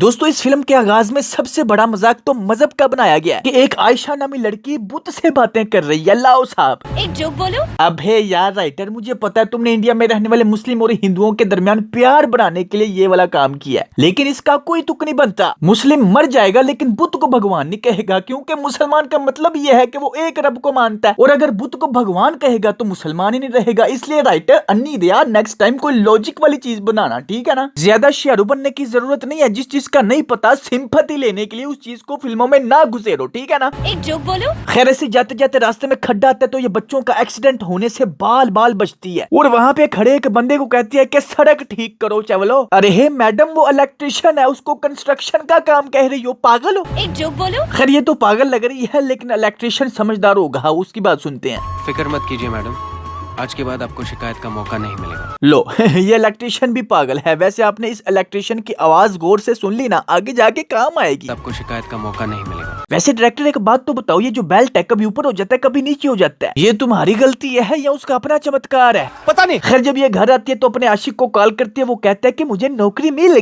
दोस्तों इस फिल्म के आगाज में सबसे बड़ा मजाक तो मजहब का बनाया गया है कि एक आयशा नामी लड़की बुत से बातें कर रही है। लाओ साहब एक जोक बोलो। अबे यार राइटर, मुझे पता है तुमने इंडिया में रहने वाले मुस्लिम और हिंदुओं के दरमियान प्यार बनाने के लिए ये वाला काम किया है, लेकिन इसका कोई तुक नहीं बनता। मुस्लिम मर जाएगा लेकिन बुत को भगवान नहीं कहेगा, क्योंकि मुसलमान का मतलब ये है कि वो एक रब को मानता है, और अगर बुत को भगवान कहेगा तो मुसलमान ही नहीं रहेगा। इसलिए राइटर अन्नी दिया, नेक्स्ट टाइम कोई लॉजिक वाली चीज बनाना, ठीक है ना। ज्यादा शेरू बनने की जरूरत नहीं है, जिस चीज का नहीं पता सिंपैथी लेने के लिए उस चीज को फिल्मों में ना घुसेरो, ठीक है ना। एक जोक बोलो। खैर ऐसे जाते जाते रास्ते में खड्डा आता है तो ये बच्चों का एक्सीडेंट होने से बाल बाल बचती है, और वहाँ पे खड़े एक बंदे को कहती है कि सड़क ठीक करो चवलो। अरे हे मैडम, वो इलेक्ट्रिशियन है, उसको कंस्ट्रक्शन का काम कह रही हो, पागल हो। एक जोक बोलो। खैर ये तो पागल लग रही है, लेकिन इलेक्ट्रिशियन समझदार होगा, उसकी बात सुनते हैं। फिक्र मत कीजिए मैडम, आज के बाद आपको शिकायत का मौका नहीं मिलेगा। लो ये इलेक्ट्रिशियन भी पागल है। वैसे आपने इस इलेक्ट्रिशियन की आवाज गौर से सुन ली ना, आगे जाके काम आएगी। आपको शिकायत का मौका नहीं मिलेगा। वैसे डायरेक्टर एक बात तो बताओ, ये जो बेल्ट है कभी ऊपर हो जाता है कभी नीचे हो जाता है, ये तुम्हारी गलती है या उसका अपना चमत्कार है, पता नहीं। खैर जब ये घर आती है तो अपने आशिक को कॉल करती है, वो कहता है कि मुझे नौकरी मिल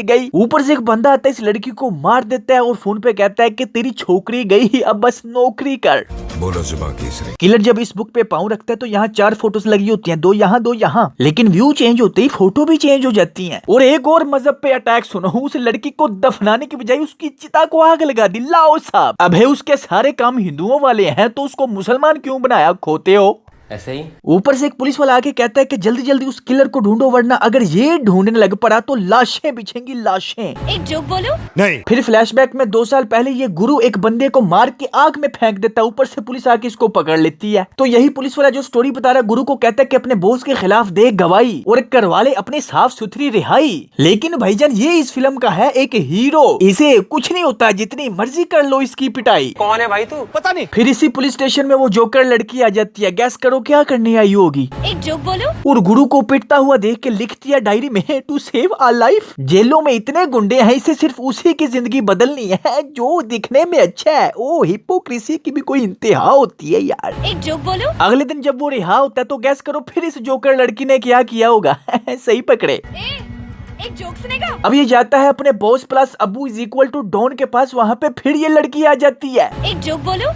गई। ऊपर से एक बंदा आता है, इस लड़की को मार देता है और फोन पे कहता है कि तेरी छोकरी गई, अब बस नौकरी कर। बोलो जुबान तीसरी। किलर जब इस बुक पे पाँव रखता है तो यहाँ 4 फोटोज लगी होती हैं, 2 यहाँ 2 यहाँ, लेकिन व्यू चेंज होते ही फोटो भी चेंज हो जाती हैं। और एक और मजहब पे अटैक सुनो, उस लड़की को दफनाने की बजाय उसकी चिता को आग लगा दी। लाओ साहब, अब है उसके सारे काम हिंदुओं वाले हैं तो उसको मुसलमान क्यों बनाया, खोते हो। ऐसे ही ऊपर से एक पुलिस वाला आके कहता है कि जल्दी जल्दी उस किलर को ढूंढो, वरना अगर ये ढूंढने लग पड़ा तो लाशें बिछेंगी, लाशें। एक जोक बोलो। नहीं। फिर फ्लैशबैक में 2 साल पहले ये गुरु एक बंदे को मार के आग में फेंक देता है, ऊपर से पुलिस आके इसको पकड़ लेती है। तो यही पुलिस वाला जो स्टोरी बता रहा है गुरु को कहता है कि अपने बॉस के खिलाफ दे गवाही और करवा ले अपनी साफ सुथरी रिहाई। लेकिन भाईजान ये इस फिल्म का है एक हीरो, इसे कुछ नहीं होता, जितनी मर्जी कर लो इसकी पिटाई। कौन है भाई तू? पता नहीं। फिर इसी पुलिस स्टेशन में वो जोकर लड़की आ जाती है, गैस करो क्या करने आई होगी। एक जोक बोलो। और गुरु को पिटता हुआ देख के लिखती है डायरी में, टू सेव आवर लाइफ। जेलों में इतने गुंडे हैं, इसे सिर्फ उसी की जिंदगी बदलनी है जो दिखने में अच्छा है। ओ हिपोक्रेसी की भी कोई इंतहा होती है यार। एक जोक बोलो। अगले दिन जब वो रिहा होता है तो गैस करो फिर इस जोकर लड़की ने क्या किया होगा। सही पकड़े। एक जोक सुनेगा। अब ये जाता है अपने boss plus Abu is equal to don के पास, वहाँ पे फिर ये लड़की आ जाती है। एक जोक बोलो।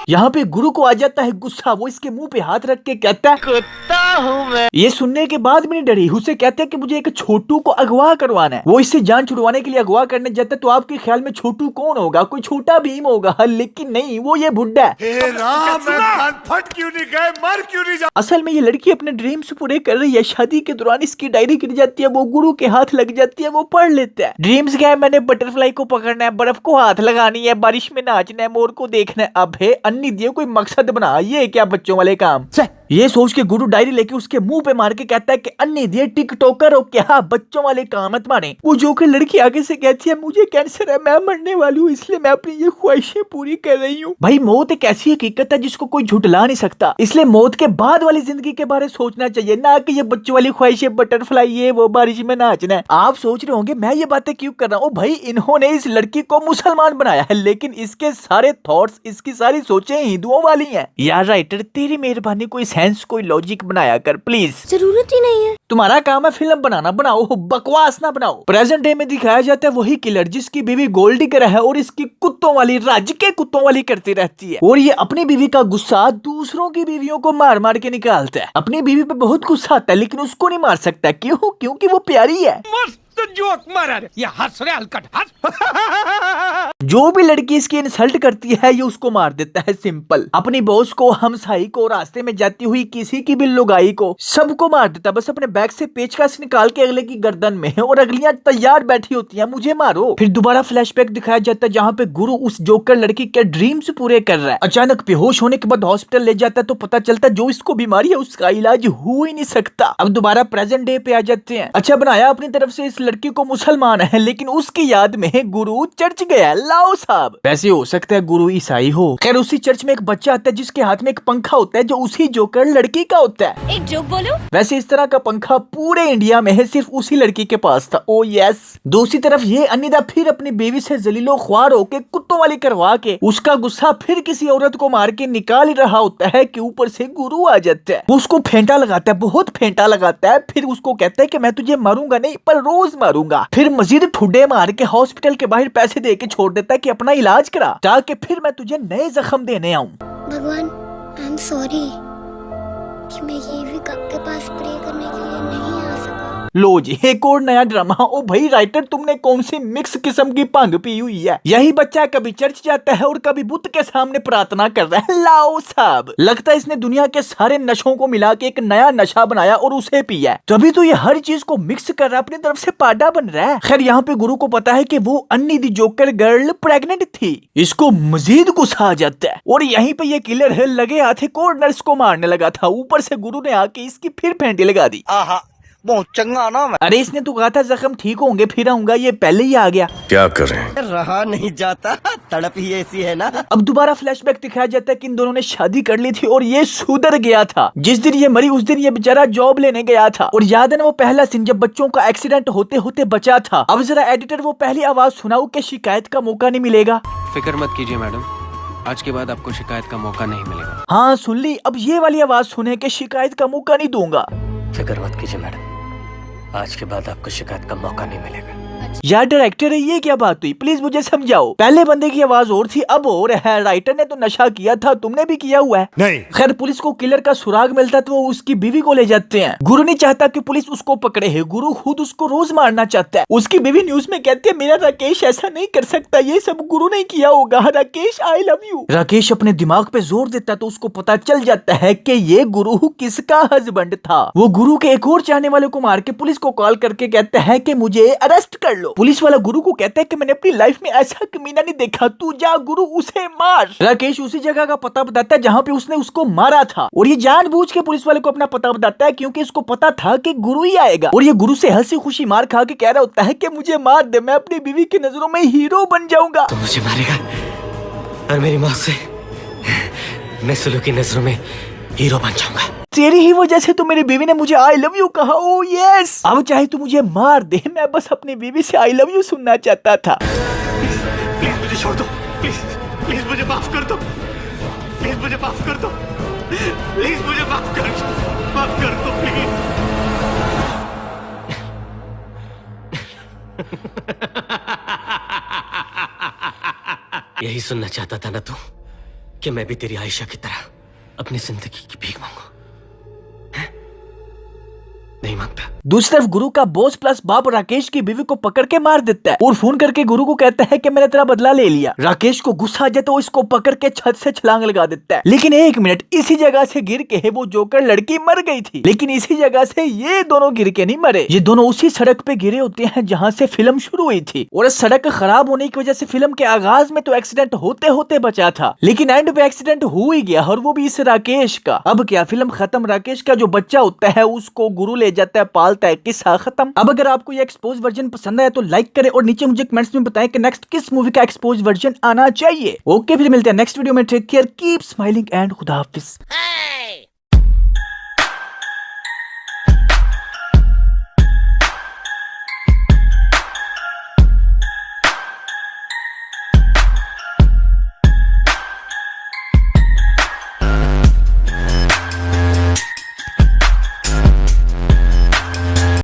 यहाँ पे गुरु को आ जाता है गुस्सा, वो इसके मुंह पे हाथ रख के कहता है कुत्ता हूँ मैं। ये सुनने के बाद भी नहीं डरी, उसे कहते हैं कि मुझे एक छोटू को अगवा करवाना है। वो इससे जान छुड़वाने के लिए अगवा करने जाता है, तो आपके ख्याल में छोटू कौन होगा, कोई छोटा भीम होगा, लेकिन नहीं, वो ये बुड्ढा है। फट क्यों नहीं गए, मर क्यों नहीं जा। असल में ये लड़की अपने ड्रीम्स पूरे कर रही है। शादी के दौरान इसकी डायरी गिर जाती है, वो गुरु के हाथ लग जाती है, वो पढ़ लेता है। ड्रीम्स क्या है, मैंने बटरफ्लाई को पकड़ना है, बर्फ को हाथ लगानी है, बारिश में नाचना है, मोर को देखना है। अब है अन्नी दिए कोई मकसद बना, ये क्या बच्चों वाले काम। ये सोच के गुरु डायरी लेके उसके मुंह पे मार के कहता है कि अन्नी दिए टिकटॉकर हो क्या, बच्चों वाले काम मत मारे। वो जो कि लड़की आगे से कहती है मुझे कैंसर है, मैं मरने वाली हूँ, इसलिए मैं अपनी ये ख्वाहिशें पूरी कर रही हूँ। भाई मौत एक ऐसी हकीकत है जिसको कोई झुटला नहीं सकता, इसलिए मौत के बाद वाली जिंदगी के बारे में सोचना चाहिए, ना कि ये बच्चों वाली ख्वाहिशें, बटरफ्लाई, ये वो, बारिश में नाचना है। आप सोच रहे होंगे मैं ये बातें क्यों कर रहा हूँ। भाई इन्होंने इस लड़की को मुसलमान बनाया है, लेकिन इसके सारे थॉट्स, इसकी सारी सोचें हिंदुओं वाली हैं। यार राइटर तेरी मेहरबानी, कोई सेंस कोई लॉजिक बनाया कर प्लीज। जरूरत ही नहीं है, तुम्हारा काम है फिल्म बनाना, बनाओ, बकवास ना बनाओ। प्रेजेंट डे में दिखाया जाता है वही किलर जिसकी बीवी गोल्ड डिगर है और इसकी कुत्तों वाली, राज्य के कुत्तों वाली करती रहती है, और ये अपनी बीवी का गुस्सा दूसरों की बीवियों को मार मार के निकालता है। अपनी बीवी पे बहुत गुस्सा आता है लेकिन उसको नहीं मार सकता, क्यों? क्योंकि वो प्यारी है। जोक मारा रे, ये हंस रहे हलकट हंस। जो भी लड़की इसकी इंसल्ट करती है ये उसको मार देता है, सिंपल। अपनी बॉस को, हमसाई को, रास्ते में जाती हुई किसी की भी लुगाई को, सबको मार देता, बस अपने बैग से पेचकस निकाल के अगले की गर्दन में, और अगलियां तैयार बैठी होती हैं मुझे मारो। फिर दोबारा फ्लैशबैक दिखाया जाता है जहाँ पे गुरु उस जोकर लड़की के ड्रीम्स पूरे कर रहा है। अचानक बेहोश होने के बाद हॉस्पिटल ले जाता है तो पता चलता है जो इसको बीमारी है उसका इलाज हो ही नहीं सकता। अब दोबारा प्रेजेंट डे पे आ जाते हैं। अच्छा बनाया अपनी तरफ से इस लड़की को मुसलमान है, लेकिन उसकी याद में गुरु चर्च गया। लाओ साहब। वैसे हो सकता है गुरु ईसाई हो। खैर उसी चर्च में एक बच्चा आता है जिसके हाथ में एक पंखा होता है जो उसी जोकर लड़की का होता है। एक जोक बोलूं? वैसे इस तरह का पंखा पूरे इंडिया में है, सिर्फ उसी लड़की के पास था। ओ यस। दूसरी तरफ ये अनिदा फिर अपनी बीवी से जलीलो ख्वार होके कुत्तों वाली करवा के उसका गुस्सा फिर किसी औरत को मार के निकाल ही रहा होता है कि ऊपर से गुरु आ जाता है। वो उसको फेंटा लगाता है, बहुत फेंटा लगाता है। फिर उसको कहता है कि मैं तुझे मारूंगा नहीं पर रोज मारूंगा। फिर मजीद ठुड्डे मार के हॉस्पिटल के बाहर पैसे दे के छोड़ देता है कि अपना इलाज करा ताकि फिर मैं तुझे नए जख्म देने आऊं। भगवान आई एम सॉरी कि मैं ये भी आपके पास प्रे करने के लिए नहीं आ सका। लो जी एक और नया ड्रामा। ओ भाई राइटर तुमने कौन सी मिक्स किस्म की भंग पी हुई है। यही बच्चा कभी चर्च जाता है और कभी बुत के सामने प्रार्थना कर रहा है। लाओ साहब। लगता है इसने दुनिया के सारे नशों को मिला के एक नया नशा बनाया और उसे पिया है, तभी तो ये हर चीज को मिक्स कर रहा है, अपनी तरफ से पाडा बन रहा है। खैर यहाँ पे गुरु को पता है कि वो अन्नी दी जोकर गर्ल प्रेग्नेंट थी। इसको मजीद गुस्सा आ जाता है और यहीं पे ये किलर है लगे हाथ एक और नर्स को मारने लगा था। ऊपर से गुरु ने आके इसकी फिर फेंटी लगा दी। बहुत चंगा ना मैं। अरे इसने तो कहा था जख्म ठीक होंगे फिर आऊंगा, ये पहले ही आ गया। क्या करें, रहा नहीं जाता, तड़प ही ऐसी है ना। अब दोबारा फ्लैशबैक दिखाया जाता है कि इन दोनों ने शादी कर ली थी और ये सुधर गया था। जिस दिन ये मरी उस दिन ये बेचारा जॉब लेने गया था और याद है ना वो पहला सीन जब बच्चों का एक्सीडेंट होते होते बचा था। अब जरा एडिटर वो पहली आवाज सुनाओ कि शिकायत का मौका नहीं मिलेगा। फिक्र मत कीजिए मैडम, आज के बाद आपको शिकायत का मौका नहीं मिलेगा। हाँ सुन ली। अब ये वाली आवाज सुने कि शिकायत का मौका नहीं दूंगा। फिक्र मत कीजिए मैडम, आज के बाद आपको शिकायत का मौका नहीं मिलेगा। यार डायरेक्टर है ये क्या बात हुई, प्लीज मुझे समझाओ। पहले बंदे की आवाज और थी अब और है। राइटर ने तो नशा किया था, तुमने भी किया हुआ है। नहीं। खैर पुलिस को किलर का सुराग मिलता तो वो उसकी बीवी को ले जाते हैं। गुरु नहीं चाहता कि पुलिस उसको पकड़े है, गुरु खुद उसको रोज मारना चाहता है। उसकी बीवी न्यूज में कहती है मेरा राकेश ऐसा नहीं कर सकता, ये सब गुरु ने किया होगा। Rakesh I love you. Rakesh अपने दिमाग पे जोर देता तो उसको पता चल जाता है कि ये गुरु किसका हस्बैंड था। वो गुरु के एक और चाहने वाले को मार के पुलिस को कॉल करके कहता है कि मुझे अरेस्ट कर लो। पुलिस वाला गुरु को कहता है कि मैंने अपनी लाइफ में ऐसा कमीना नहीं देखा, तू जा गुरु उसे मार। राकेश उसी जगह का पता बताता है जहाँ पे उसने उसको मारा था और ये जानबूझ के पुलिस वाले को अपना पता बताता है क्योंकि इसको पता था कि गुरु ही आएगा। और ये गुरु से हंसी खुशी मार खा के कह रहा होता है कि मुझे मार दे, मैं अपनी बीवी की नजरों में हीरो बन जाऊंगा। तो मुझे मारेगा और मेरी मौत से मैं सुलू की नजरों में हीरो बन जाऊंगा। तेरी ही वजह से तो मेरी बीवी ने मुझे आई लव यू कहा। ओ यस। अब चाहे तू मुझे मार दे, मैं बस अपनी बीवी से आई लव यू सुनना चाहता था। प्लीज मुझे छोड़ दो, प्लीज मुझे माफ कर दो, प्लीज मुझे माफ कर दो, प्लीज मुझे माफ कर दो प्लीज। यही सुनना चाहता था ना तू कि मैं भी तेरी आयशा की तरह अपनी जिंदगी की भीख मांगू? नहीं मांगता। दूसरी तरफ गुरु का बॉस प्लस बाप राकेश की बीवी को पकड़ के मार देता है और फोन करके गुरु को कहता है कि मैंने तेरा बदला ले लिया। राकेश को गुस्सा आ जाता है तो इसको पकड़ के छत से छलांग लगा देता है। लेकिन एक मिनट, इसी जगह से गिर के वो जोकर लड़की मर गई थी, लेकिन इसी जगह से ये दोनों गिर के नहीं मरे। ये दोनों उसी सड़क पे गिरे होते हैं जहाँ से फिल्म शुरू हुई थी और इस सड़क खराब होने की वजह से फिल्म के आगाज में तो एक्सीडेंट होते होते बचा था, लेकिन एंड पे एक्सीडेंट हो ही गया और वो भी इस राकेश का। अब क्या फिल्म खत्म, राकेश का जो बच्चा होता है उसको गुरु ले जाता है, पालता है, किस्सा खत्म। अब अगर आपको ये एक्सपोज वर्जन पसंद आया तो लाइक करें और नीचे मुझे कमेंट्स में बताएं कि नेक्स्ट किस मूवी का एक्सपोज वर्जन आना चाहिए। ओके फिर मिलते हैं नेक्स्ट वीडियो में। Take care, keep smiling and खुदा हाफिज।